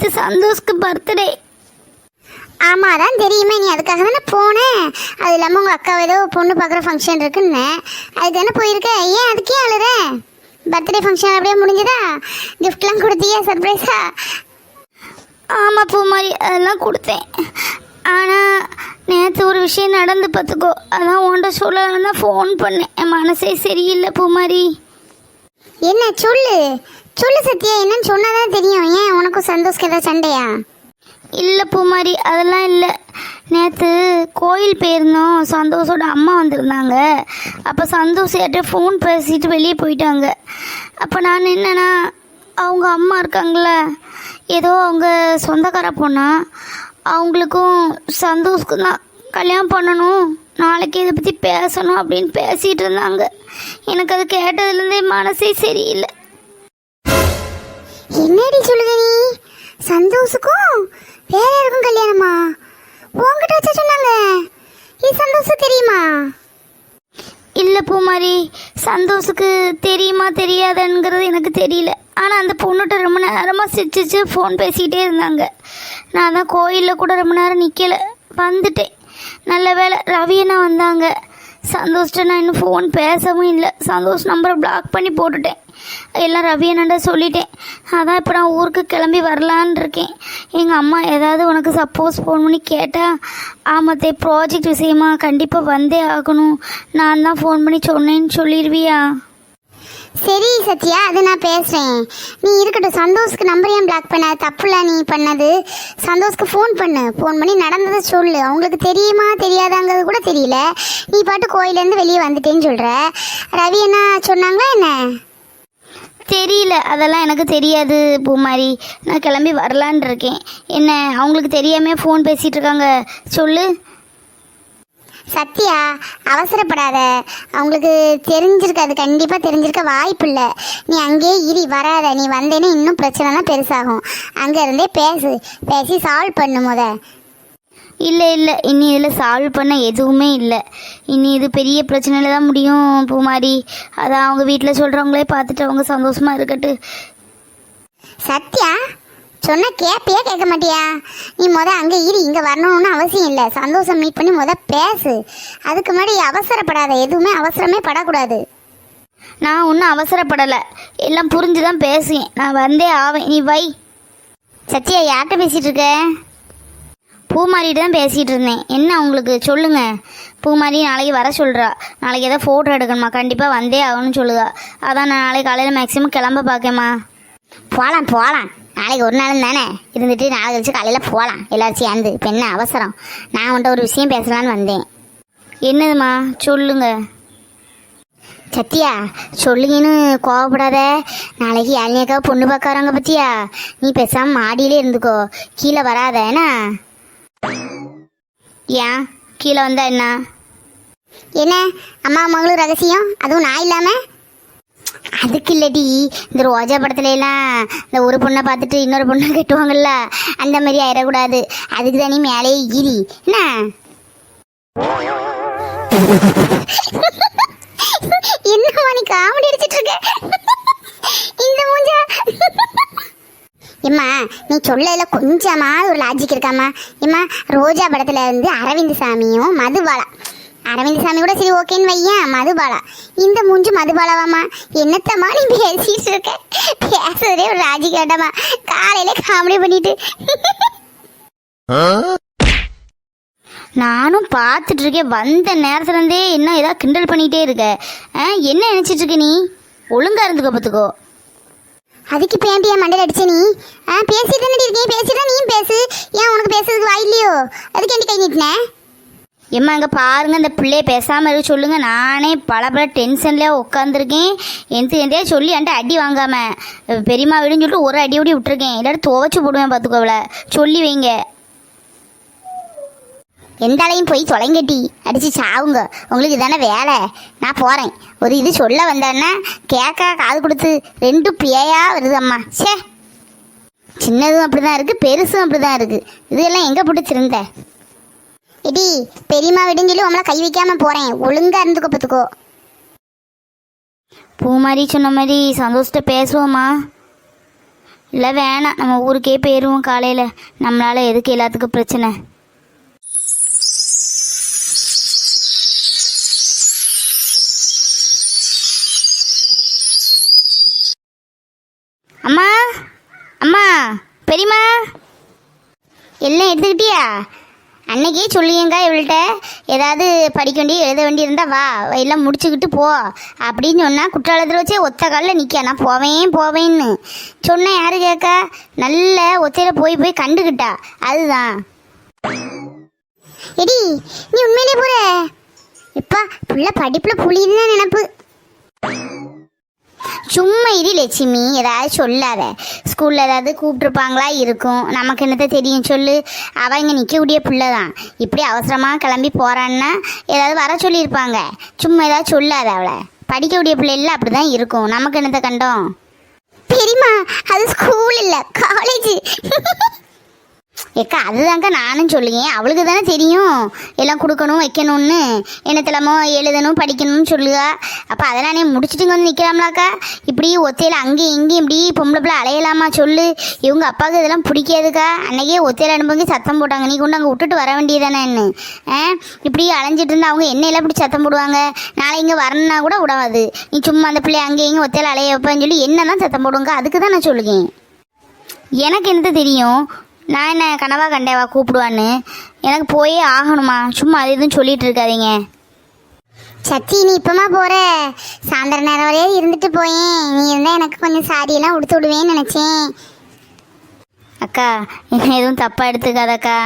நேற்று சந்தோஷ்க்கு பர்த்டே. ஆமாம், அதான் தெரியுமே, நீ அதுக்காக தானே போனேன். அது இல்லாமல் உங்கள் அக்கா ஏதோ பொண்ணு பார்க்குற ஃபங்க்ஷன் இருக்குன்னு அதுக்கு தானே போயிருக்க. ஏன் அதுக்கே அழுற? பர்த்டே ஃபங்க்ஷன் அப்படியே முடிஞ்சதா? கிஃப்ட்லாம் கொடுத்தியா சர்ப்ரைஸா? ஆமாம் பூமாரி, அதெல்லாம் கொடுத்தேன். ஆனால் நேற்று ஒரு விஷயம் நடந்து பார்த்துக்கோ, அதான் உன்கிட்ட சொல்லலாம் தான் ஃபோன் பண்ணேன். என் மனசே சரியில்லை பூமாரி. என்ன சொல்லு சொல்லு சத்யா, என்னன்னு சொன்னாதான் தெரியும். ஏன் உனக்கும் சந்தோஷ்க்கு ஏதாவது சண்டையா? இல்லை பூமாரி, அதெல்லாம் இல்லை. நேற்று கோயில் போயிருந்தோம், சந்தோஷோட அம்மா வந்திருந்தாங்க. அப்போ சந்தோஷ் யார்கிட்ட ஃபோன் பேசிட்டு வெளியே போயிட்டாங்க. அப்போ நான் என்னன்னா, அவங்க அம்மா இருக்காங்கள, ஏதோ அவங்க சொந்தக்கார பொண்ணா, அவங்களுக்கும் சந்தோஷ்க்கும் தான் கல்யாணம் பண்ணணும், நாளைக்கு இதை பற்றி பேசணும் அப்படின்னு பேசிகிட்டு இருந்தாங்க. எனக்கு அது கேட்டதுலேருந்தே மனசே சரியில்லை. என்னடி சொல்லுங்க நீ? சந்தோஷுக்கும் வேற யாருக்கும் கல்யாணமா? உங்ககிட்ட வச்ச சொன்னாங்க. இது சந்தோஷம் தெரியுமா? இல்லை பூமாரி, சந்தோஷுக்கு தெரியுமா தெரியாதுங்கிறது எனக்கு தெரியல. ஆனால் அந்த பொண்ணுகிட்ட ரொம்ப நேரமாக சிரிச்சிச்சு ஃபோன் பேசிக்கிட்டே இருந்தாங்க. நான் தான் கோயிலில் கூட ரொம்ப நேரம் நிற்கலை, வந்துட்டேன். நல்ல வேளை ரவி அண்ணா வந்தாங்க. சந்தோஷ்கிட்ட நான் இன்னும் ஃபோன் பேசவும் இல்லை. சந்தோஷ் நம்பரை பிளாக் பண்ணி போட்டுட்டேன். எல்லாம் ரவி அண்ணாண்ட சொல்லிட்டேன். அதான் இப்போ நான் ஊருக்கு கிளம்பி வரலான் இருக்கேன். எங்கள் அம்மா ஏதாவது உனக்கு சப்போஸ் ஃபோன் பண்ணி கேட்டால், ஆமாத்தே ப்ராஜெக்ட் விஷயமா கண்டிப்பாக வந்தே ஆகணும், நான் தான் ஃபோன் பண்ணி சொன்னேன்னு சொல்லிடுவியா? சரி சத்யா, அது நான் பேசுகிறேன். நீ இருக்கட்டும், சந்தோஷ்க்கு நம்பர் ஏன் பிளாக் பண்ண? தப்புல நீ பண்ணது. சந்தோஷ்க்கு ஃபோன் பண்ணி நடந்ததை சொல்லு. அவங்களுக்கு தெரியுமா தெரியாதாங்கிறது கூட தெரியல. நீ பாட்டு கோயிலேருந்து வெளியே வந்துட்டேன்னு சொல்கிற. ரவி என்ன சொன்னாங்களா என்ன? தெரியல, அதெல்லாம் எனக்கு தெரியாது பூமாரி. நான் கிளம்பி வரலான் இருக்கேன். என்ன அவங்களுக்கு தெரியாமல் ஃபோன் பேசிகிட்டு இருக்காங்க சொல்லு. சத்யா, அவசரப்படாத. அவங்களுக்கு தெரிஞ்சிருக்காது, கண்டிப்பாக தெரிஞ்சிருக்க வாய்ப்பு இல்லை. நீ அங்கேயே வராத. நீ வந்தேன்னு இன்னும் பிரச்சனை தான் பெருசாகும். அங்கேருந்தே பேசி சால்வ் பண்ணு முத. இல்லை இனி இதில் சால்வ் பண்ண எதுவுமே இல்லை. இனி இது பெரிய பிரச்சனையில் தான் முடியும் பூமாரி. அதான் அவங்க வீட்டில் சொல்கிறவங்களே பார்த்துட்டு அவங்க சந்தோஷமாக இருக்கட்டு. சத்யா, சொன்ன கேட்பியா கேட்க மாட்டியா? நீ அங்கே இங்கே வரணும்னு அவசியம் இல்லை. சந்தோஷம் மீட் பண்ணி பேசு. அதுக்கு முன்னாடி அவசரப்படாத. எதுவுமே அவசரமே படக்கூடாது. நான் ஒன்றும் அவசரப்படலை, எல்லாம் புரிஞ்சு தான் பேசுவேன். நான் வந்தே ஆவேன், நீ வை. சத்யா, யார்கிட்ட பேசிகிட்டு இருக்க? பூமாரிட்டு தான் பேசிகிட்டு இருந்தேன். என்ன உங்களுக்கு சொல்லுங்க. பூமாரி நாளைக்கு வர சொல்கிறா. நாளைக்கு ஏதோ ஃபோட்டோ எடுக்கணுமா, கண்டிப்பாக வந்தே ஆகணும்னு சொல்லுதா. அதான் நான் நாளைக்கு காலையில் மேக்ஸிமம் கிளம்ப பார்க்கேம்மா. போகலாம். நாளைக்கு ஒரு நாள் தானே இருந்துட்டு நாளை கழிச்சு காலையில் போகலாம் எல்லாரும் சேர்ந்து. இப்போ என்ன அவசரம்? நான் உன்ட்ட ஒரு விஷயம் பேசலான்னு வந்தேன். என்னதுமா சொல்லுங்க. சத்யா, சொல்லுங்கன்னு கோவப்படாத. நாளைக்கு யாழ்னியாக்கா பொண்ணு பார்க்க வராங்க பத்தியா? நீ பேசாமல் மாடியிலே இருந்துக்கோ, கீழே வராத. என்ன? ஏன் கீழே வந்தா என்ன அம்மா மகளும் ரகசியம், அதுவும் நான் இல்லாமல்? அதுக்கு இல்லடி, இந்த ரோஜா படத்துல எல்லாம் இந்த ஒரு பொண்ணை பார்த்துட்டு இன்னொரு பொண்ணை கட்டுவாங்கல்ல, அந்த மாதிரி ஆயிடக்கூடாது. அதுக்கு தான் நீ மேலே என்ன? என்னம்மா நீ காமெடி அடிச்சிட்டு இருக்க? இந்த மூஞ்சா எம்மா, நீ சொல்லல கொஞ்சமா ஒரு லாஜிக் இருக்காமா? எம்மா, ரோஜா படத்துல இருந்து அரவிந்த் சாமியும் மதுபாலா. அரவிந்த் சாமி கூட சரி ஓகேன்னு வையன், மதுபாலா. இந்த மூஞ்சு மதுபாலாவாம்மா? என்னத்தம்மா நீ பேசிட்டு இருக்க? பேசுறதே ஒரு லாஜிக் கேட்டம்மா. காலையில காமெடி பண்ணிட்டு நானும் பார்த்துட்டு இருக்கேன். வந்த நேரத்துலேருந்தே என்ன ஏதாவது கிண்டல் பண்ணிகிட்டே இருக்க. என்ன நினச்சிட்டு இருக்க நீ? ஒழுங்கா இருந்துக்கோ பார்த்துக்கோ. அதுக்கு இப்போ ஏன் மண்டையில் அடிச்ச நீ? பேசிட்டு தானே இருக்கேன், பேசிட்டா நீயும் பேசு. ஏன் உனக்கு பேசுறதுக்கு வாய் இல்லையோ? அதுக்கு என்ன கை நீட்டினேன்? எம்மா இங்கே பாருங்கள், இந்த பிள்ளைய பேசாமல் இருக்க சொல்லுங்கள். நானே பல டென்ஷன்லேயே உட்காந்துருக்கேன். எந்தையா சொல்லி என்கிட்ட அடி வாங்காமல் பெரியம்மா வீடுன்னு சொல்லிட்டு ஒரு அடி ஓடி விட்டுருக்கேன். எல்லாரும் துவச்சி போடுவேன் பார்த்துக்கோவல. சொல்லி வைங்க. எந்த ஆளையும் போய் தொலைங்கட்டி அடித்து சாவுங்க. உங்களுக்கு இதானே வேலை. நான் போகிறேன். ஒரு இது சொல்ல வந்தேன்னா கேட்க காது கொடுத்து ரெண்டு பேயா வருது அம்மா. சே, சின்னதும் அப்படி தான் இருக்குது, பெருசும் அப்படி தான் இருக்குது. இதெல்லாம் எங்கே பிடிச்சிருந்த? எடி, பெரியம்மா விடுன்னு சொல்லி உங்களை கை வைக்காமல் போகிறேன். ஒழுங்காக இருந்துக்கோ பார்த்துக்கோ. பூ மாதிரி சொன்ன மாதிரி சந்தோஷத்தை பேசுவோமா? இல்லை வேணாம், நம்ம ஊருக்கே போயிடுவோம் காலையில். நம்மளால் எதுக்கு எல்லாத்துக்கும் பிரச்சனை? அம்மா, அம்மா, பெரியம்மா, எல்லாம் எடுத்துக்கிட்டியா? அன்னைக்கே சொல்லியங்க இவள்கிட்ட ஏதாவது படிக்க வேண்டி எழுத வேண்டி இருந்தா வா எல்லாம் முடிச்சுக்கிட்டு போ அப்படின்னு சொன்னா குற்றாலத்தில் வச்சே ஒத்த காலில் நிற்க. நான் போவேன்னு சொன்னேன். யாரு கேட்க? நல்ல ஒத்தையில போய் போய் கண்டுக்கிட்டா. அதுதான். எடி நீ உண்மையிலே போற? இப்பா புள்ள படிப்புல புளின்னு நினப்பு. சும்மா இரு லட்சுமி, ஏதாவது சொல்லாத. ஸ்கூலில் ஏதாவது கூப்பிட்ருப்பாங்களா இருக்கும், நமக்கு என்னத்த தெரியும் சொல்லு. அவள் இங்கே நிற்கக்கூடிய பிள்ளை தான். இப்படி அவசரமாக கிளம்பி போகிறான்னா ஏதாவது வர சொல்லியிருப்பாங்க. சும்மா ஏதாவது சொல்லாத. அவளை படிக்கக்கூடிய பிள்ளைல அப்படி தான் இருக்கும், நமக்கு என்னத்த கண்டோம். பெரியம்மா அது ஸ்கூல் இல்லை, காலேஜ். ஏக்கா அதுதாங்க்கா நானும் சொல்லுங்க. அவளுக்கு தானே தெரியும் எல்லாம் கொடுக்கணும் வைக்கணும்னு. என்னத்திலமோ எழுதணும் படிக்கணும்னு சொல்லுவா. அப்போ அதெல்லாம் நீ முடிச்சுட்டு இங்கே வந்து நிற்கலாம்லாக்கா? இப்படி ஒத்தையில் அங்கேயும் இங்கேயும் இப்படி பொம்பளை பிள்ளை அலையலாமா சொல்லு? இவங்க அப்பாவுக்கு இதெல்லாம் பிடிக்காதுக்கா. அன்னைக்கே ஒத்தையில் அனுப்பங்க சத்தம் போட்டாங்க. நீ கொண்டு அங்கே விட்டுட்டு வர வேண்டியதானேன்னு. இப்படி அலைஞ்சிட்டு இருந்தா அவங்க என்னையெல்லாம் இப்படி சத்தம் போடுவாங்க. நாளை இங்கே வரணுன்னா கூட விடாது. நீ சும்மா அந்த பிள்ளை அங்கேயும் இங்கே ஒத்தையில் அலைய வைப்பான்னு சொல்லி என்ன தான் சத்தம் போடுங்க. அதுக்கு தான் நான் சொல்லுவேன். எனக்கு என்னத்த தெரியும்? நான் என்ன கனவா கண்டேவா கூப்பிடுவான்னு? எனக்கு போயே ஆகணுமா? சும்மா அது இதுன்னு சொல்லிட்டு இருக்காதீங்க. சச்சி நீ இப்பமா போற? சாயந்தர நேரம் வரையே இருந்துட்டு போயேன். நீ இருந்தா எனக்கு கொஞ்சம் சாரியெல்லாம் உடுத்து விடுவேன்னு நினைச்சேன். அக்கா என்ன எதுவும் தப்பாக எடுத்துக்காதக்கா.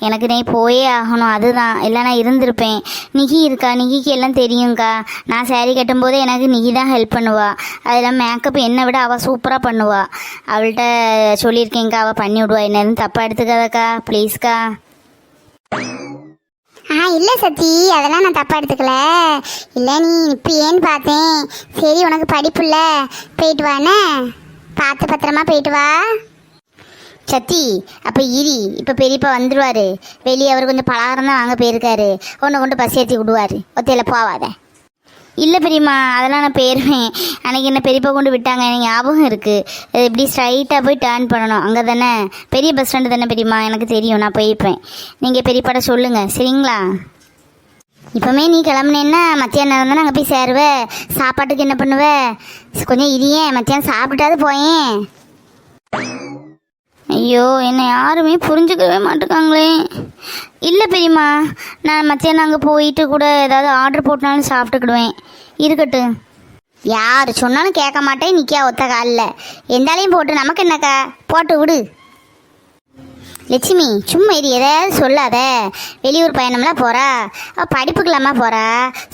எனக்கு நீ போயே ஆகணும், அதுதான். இல்லை நான் இருந்திருப்பேன். நிகி இருக்கா, நிகிக்கு எல்லாம் தெரியுங்க்கா. நான் சேரீ கட்டும்போது எனக்கு நிகி தான் ஹெல்ப் பண்ணுவா. அதெல்லாம் மேக்கப் என்னை விட அவள் சூப்பராக பண்ணுவா. அவள்கிட்ட சொல்லியிருக்கேங்க்கா, அவள் பண்ணி விடுவா. என்ன எதுவும் தப்பாக எடுத்துக்காதக்கா ப்ளீஸ்க்கா. இல்லை சத்தி, அதெல்லாம் நான் தப்பாக எடுத்துக்கல. இல்லை நீ இப்போ ஏன்னு பார்த்தேன். சரி உனக்கு படிப்பு இல்லை, போயிட்டு வானே. பார்த்து பத்திரமா போயிட்டு வா. சத்தி அப்போ இரி, இப்போ பெரியப்பா வந்துடுவார். வெளியே அவர் கொஞ்சம் பலகாரம் தான் வாங்க போயிருக்காரு. ஒன்று கொண்டு பஸ் ஏற்றி விடுவார். ஒத்தையில் போவாத. இல்லை பெரியம்மா, அதெல்லாம் நான் போயிடுவேன். அன்றைக்கி என்ன பெரியப்பா கொண்டு விட்டாங்க, எனக்கு ஞாபகம் இருக்குது. இப்படி ஸ்ட்ரைட்டாக போய் டேர்ன் பண்ணணும். அங்கே தானே பெரிய பஸ் ஸ்டாண்டு தானே பெரியம்மா? எனக்கு தெரியும், நான் போயிருப்பேன். நீங்கள் பெரியப்பாட்ட சொல்லுங்கள் சரிங்களா? இப்போமே நீ கிளம்புனேன்னா மத்தியானம் நேரம் தானே அங்கே போய் சேருவ. சாப்பாட்டுக்கு என்ன பண்ணுவ? கொஞ்சம் இரியேன், மத்தியானம் சாப்பிட்டாது போயேன். ஐயோ என்னை யாருமே புரிஞ்சுக்கவே மாட்டேங்காங்களே. இல்லை பெரியம்மா, நான் மத்தியானம் அங்கே போயிட்டு கூட ஏதாவது ஆர்டர் போட்டனாலும் சாப்பிட்டுக்கிடுவேன். இருக்கட்டும். யார் சொன்னாலும் கேட்க மாட்டேன். நிற்கா ஒத்த காலில். எந்தாலையும் போட்டு நமக்கு என்னக்கா, போட்டு விடு. லட்சுமி சும்மா இது எதாவது சொல்லாத. வெளியூர் பயணம்லாம் போகிறா, படிப்புக்கலாமா போகிறா,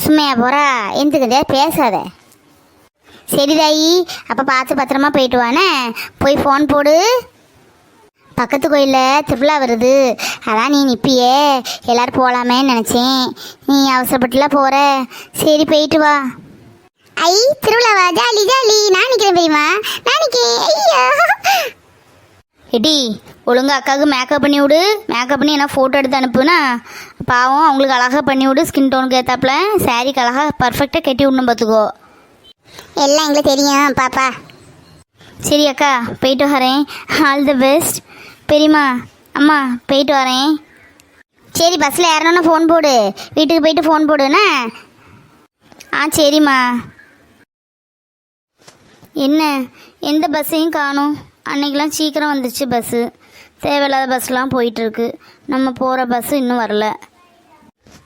சும்மையா போகிறா, எந்துக்கு பேசாத. சரி தாயி, அப்போ பார்த்து பத்திரமா போயிட்டு வானே. போய் ஃபோன் போடு. பக்கத்து கோயிலில் திருவிழா வருது, அதான் நீ நிற்பியே, எல்லோரும் போகலாமேன்னு நினச்சேன். நீ அவசரப்பட்டுலாம் போகிற. சரி போயிட்டு வா. ஐ திருவிழாவா? Jolly jolly. நான் நிற்கிறேன் பெரியம்மா, நான் நிற்கிறேன். ஐயா எடி ஒழுங்காக அக்காவுக்கு மேக்கப் பண்ணி விடு. மேக்கப் பண்ணி என்ன ஃபோட்டோ எடுத்து அனுப்புனா பாவம். அவங்களுக்கு அழகாக பண்ணி விடு. ஸ்கின் டோனுக்கு ஏற்றாப்புல சாரீக்கு அழகாக பர்ஃபெக்டாக கட்டி விடணும் பார்த்துக்கோ. எல்லாம் எங்களுக்கு தெரியும் பாப்பா. சரி அக்கா போயிட்டு வரேன். All the best. பெரியம்மா அம்மா போயிட்டு வரேன். சரி பஸ்ஸில் ஏறணுன்னு ஃபோன் போடு. வீட்டுக்கு போயிட்டு ஃபோன் போடுண்ணே. சரிம்மா. என்ன எந்த பஸ்ஸையும் காணும்? அன்றைக்கெலாம் சீக்கிரம் வந்துடுச்சு பஸ்ஸு. தேவையில்லாத பஸ்லாம் போயிட்டுருக்கு. நம்ம போகிற பஸ்ஸு இன்னும் வரல.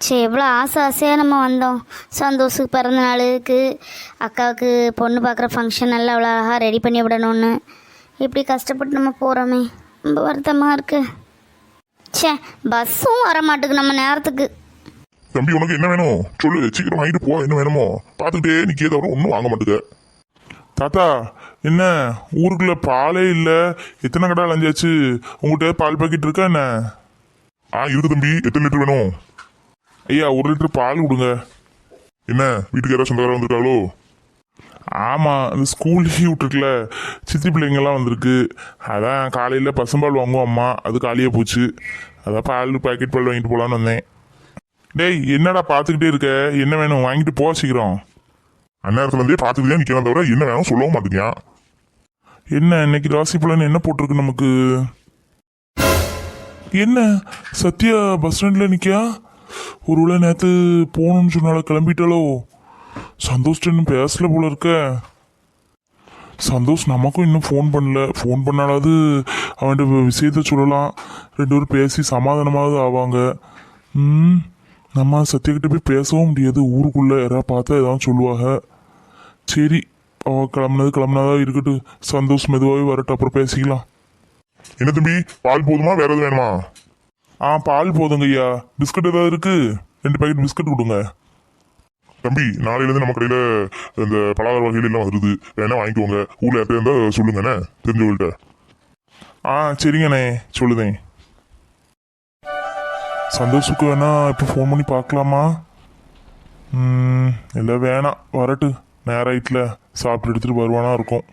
சரி எவ்வளோ ஆசையாக நம்ம வந்தோம். சந்தோஷுக்கு பிறந்த நாளுக்கு அக்காவுக்கு பொண்ணு பார்க்குற ஃபங்க்ஷன் எல்லாம் அவ்வளோ அழகாக ரெடி பண்ணி விடணும்னு இப்படி கஷ்டப்பட்டு நம்ம போகிறோமே, ரொம்ப வருத்தமாக இருக்கு. சே பஸ்ஸும் வரமாட்டுக்கு நம்ம நேரத்துக்கு. தம்பி உனக்கு என்ன வேணும் சொல்லு, சீக்கிரம் வாங்கிட்டு போ. என்ன வேணுமோ பார்த்துக்கிட்டே நிற்கே தவிர ஒன்றும் வாங்க மாட்டுக்க. தாத்தா என்ன ஊருக்குள்ள பாலே இல்லை, எத்தனை கடை அலைஞ்சாச்சு. உங்கள்கிட்ட பால் பாக்கெட் இருக்கா என்ன? இருக்கு தம்பி. எத்தனை லிட்டர் வேணும்? ஐயா 1 லிட்டர் பால் கொடுங்க. என்ன வீட்டுக்கு யாராவது சொந்தக்காரர் வந்திருக்காளோ? ஆமாம், அந்த ஸ்கூல் லீவ் விட்டுருக்குல, சித்தி பிள்ளைங்கள்லாம் வந்திருக்கு. அதான் காலையில் பசும்பால் வாங்குவோம் அம்மா, அது காலியாக போச்சு. அதான் பால் பாக்கெட் பால் வாங்கிட்டு போகலான்னு வந்தேன். டேய் என்னடா பார்த்துக்கிட்டே இருக்க, என்ன வேணும் வாங்கிட்டு போ சீக்கிரம். அந்நேரத்துல இருந்தே பார்த்துக்கிட்டே நிற்கலாம் தவிர என்ன வேணும் சொல்லவும் மாட்டேங்க. என்ன இன்னைக்கு ராசி பலன் என்ன போட்டிருக்கு நமக்கு? என்ன சத்யா பஸ் ஸ்டாண்டில் நிற்கா? ஒருவேளை நேற்று போகணும்னு சொன்னால கிளம்பிட்டாலோ? சந்தோஷ் இன்னும் பேசல போல இருக்க. சந்தோஷ் நமக்கும் இன்னும் ஃபோன் பண்ணல. ஃபோன் பண்ணாலாவது அவன்கிட்ட விஷயத்த சொல்லலாம், 2 பேரும் பேசி சமாதானமாவது ஆவாங்க. நம்ம சத்யக்கிட்ட போய் பேசவும் முடியாது, ஊருக்குள்ளே யாராவது பார்த்தா ஏதாவது சொல்லுவாங்க. சரி, அவ கிளம்புனதா இருக்கட்டும். சந்தோஷ் மெதுவாகவே வரட்டும், அப்புறம் பேசிக்கலாம். என்ன தம்பி, பால் போதுமா வேற எதுவும் வேணுமா? பால் போதுங்க ஐயா. பிஸ்கட் ஏதாவது இருக்கு? 2 பாக்கெட் பிஸ்கட் கொடுங்க. தம்பி, நாளையிலேருந்து நம்ம கடையில் இந்த பலகார வகைகள் எல்லாம் வருது, வேணா வாங்கிக்கோங்க. ஊரில் யார்கிட்ட இருந்தால் சொல்லுங்கண்ணே, தெரிஞ்சவங்கள்ட்ட. சரிங்கண்ணே, சொல்லுதேன். சந்தோஷுக்கு வேணா இப்போ ஃபோன் பண்ணி பார்க்கலாமா? இல்லை வேணாம், வரட்டு. நேராயிட்டில் சாப்பிட்டு எடுத்துகிட்டு வருவானா இருக்கும்.